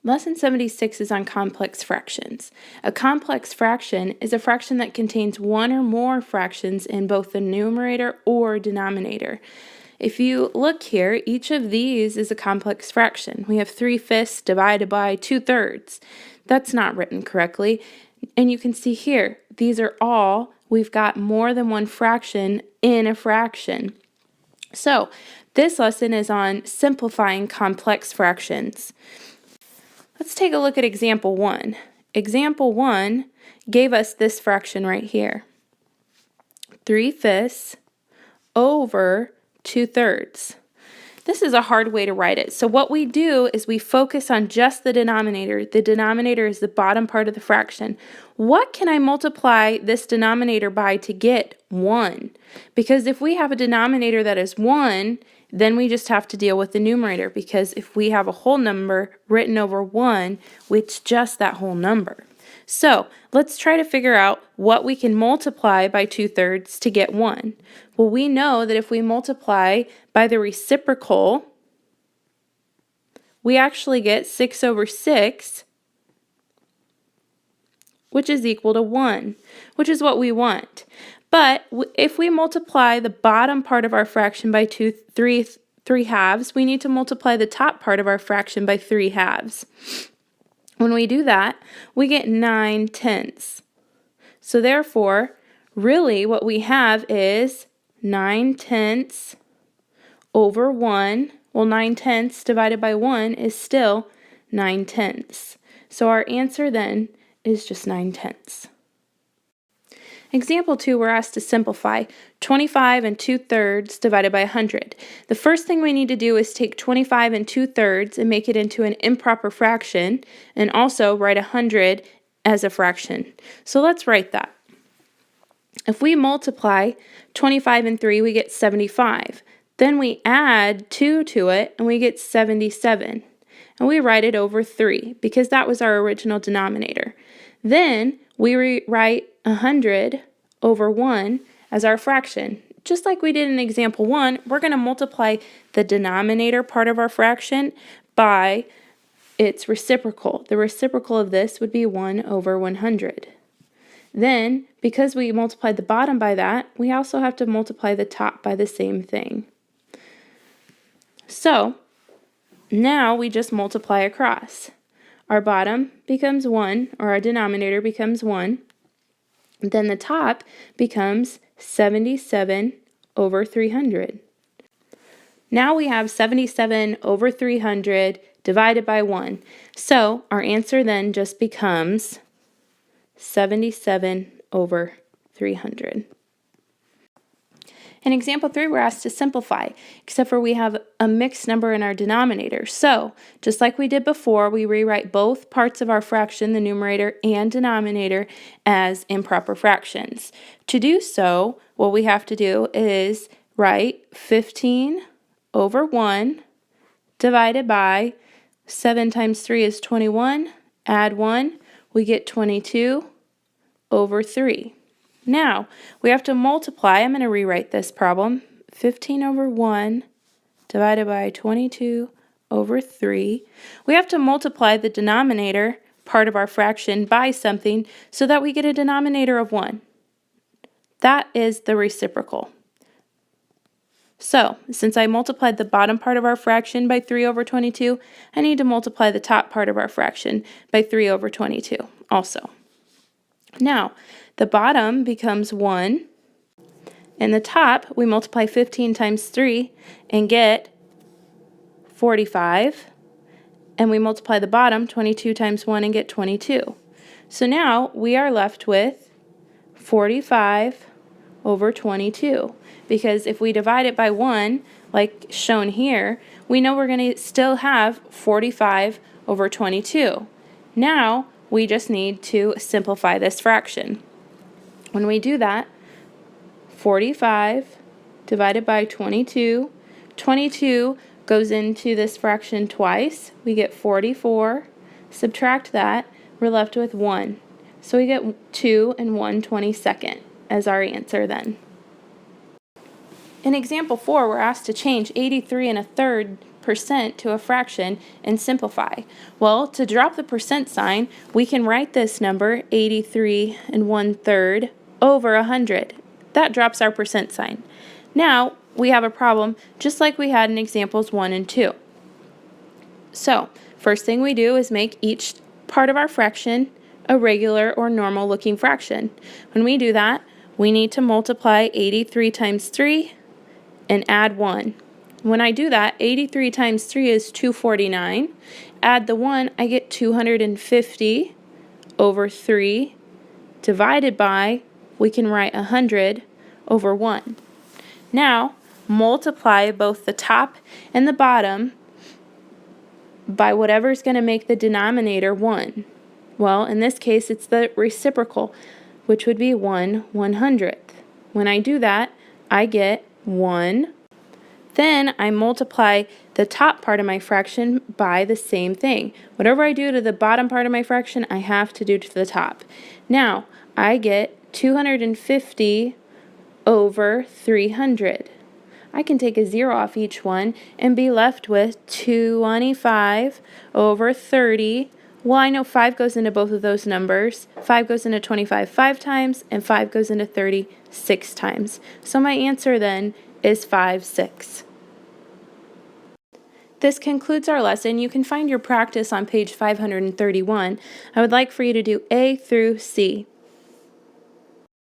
Lesson 76 is on complex fractions. A complex fraction is a fraction that contains one or more fractions in both the numerator or denominator. If you look here, each of these is a complex fraction. We have 3/5 divided by 2/3. That's not written correctly. And you can see here, these are all, we've got more than one fraction in a fraction. So this lesson is on simplifying complex fractions. Let's take a look at example 1. Example 1 gave us this fraction right here. 3/5 over 2/3. This is a hard way to write it. So what we do is we focus on just the denominator. The denominator is the bottom part of the fraction. What can I multiply this denominator by to get 1? Because if we have a denominator that is 1, then we just have to deal with the numerator, because if we have a whole number written over 1, it's just that whole number. So let's try to figure out what we can multiply by 2/3 to get 1. Well, we know that if we multiply by the reciprocal, we actually get 6 over 6, which is equal to 1, which is what we want. But if we multiply the bottom part of our fraction by 3 halves, we need to multiply the top part of our fraction by 3 halves. When we do that, we get 9/10. So therefore, really what we have is 9/10 over 1. Well, 9/10 divided by 1 is still 9/10. So our answer then is just 9/10. Example 2, we're asked to simplify 25 and 2/3 divided by 100. The first thing we need to do is take 25 and 2/3 and make it into an improper fraction, and also write 100 as a fraction. So let's write that. If we multiply 25 and 3, we get 75. Then we add 2 to it, and we get 77. And we write it over 3, because that was our original denominator. Then we rewrite 100 over 1 as our fraction. Just like we did in example 1, we're going to multiply the denominator part of our fraction by its reciprocal. The reciprocal of this would be 1 over 100. Then, because we multiplied the bottom by that, we also have to multiply the top by the same thing. So, now we just multiply across. Our bottom becomes 1, or our denominator becomes 1. Then the top becomes 77 over 300. Now we have 77 over 300 divided by 1. So our answer then just becomes 77 over 300. In example 3, we're asked to simplify, except for we have a mixed number in our denominator. So, just like we did before, we rewrite both parts of our fraction, the numerator and denominator, as improper fractions. To do so, what we have to do is write 15 over 1 divided by 7 times 3 is 21, add 1, we get 22 over 3. Now, we have to multiply. I'm going to rewrite this problem. 15 over 1 divided by 22 over 3. We have to multiply the denominator part of our fraction by something so that we get a denominator of 1. That is the reciprocal. So, since I multiplied the bottom part of our fraction by 3 over 22, I need to multiply the top part of our fraction by 3 over 22 also. Now, the bottom becomes 1, and the top, we multiply 15 times 3 and get 45, and we multiply the bottom, 22 times 1, and get 22. So now we are left with 45 over 22, because if we divide it by 1, like shown here, we know we're going to still have 45 over 22. Now, we just need to simplify this fraction. When we do that, 45 divided by 22, 22 goes into this fraction twice. We get 44. Subtract that, we're left with 1. So we get 2 and 1/22 as our answer then. In example 4, we're asked to change 83 1/3 percent to a fraction and simplify? Well, to drop the percent sign, we can write this number 83 1/3 over 100. That drops our percent sign. Now we have a problem just like we had in examples 1 and 2. So first thing we do is make each part of our fraction a regular or normal looking fraction. When we do that, we need to multiply 83 times 3 and add 1. When I do that, 83 times 3 is 249. Add the 1, I get 250 over 3 divided by, we can write 100 over 1. Now, multiply both the top and the bottom by whatever is going to make the denominator 1. Well, in this case, it's the reciprocal, which would be 1/100th. When I do that, I get 1. Then I multiply the top part of my fraction by the same thing. Whatever I do to the bottom part of my fraction, I have to do to the top. Now, I get 250 over 300. I can take a 0 off each one and be left with 25 over 30. Well, I know 5 goes into both of those numbers. 5 goes into 25 5 times, and 5 goes into 30 6 times. So my answer then is 5 6. This concludes our lesson. You can find your practice on page 531. I would like for you to do A through C.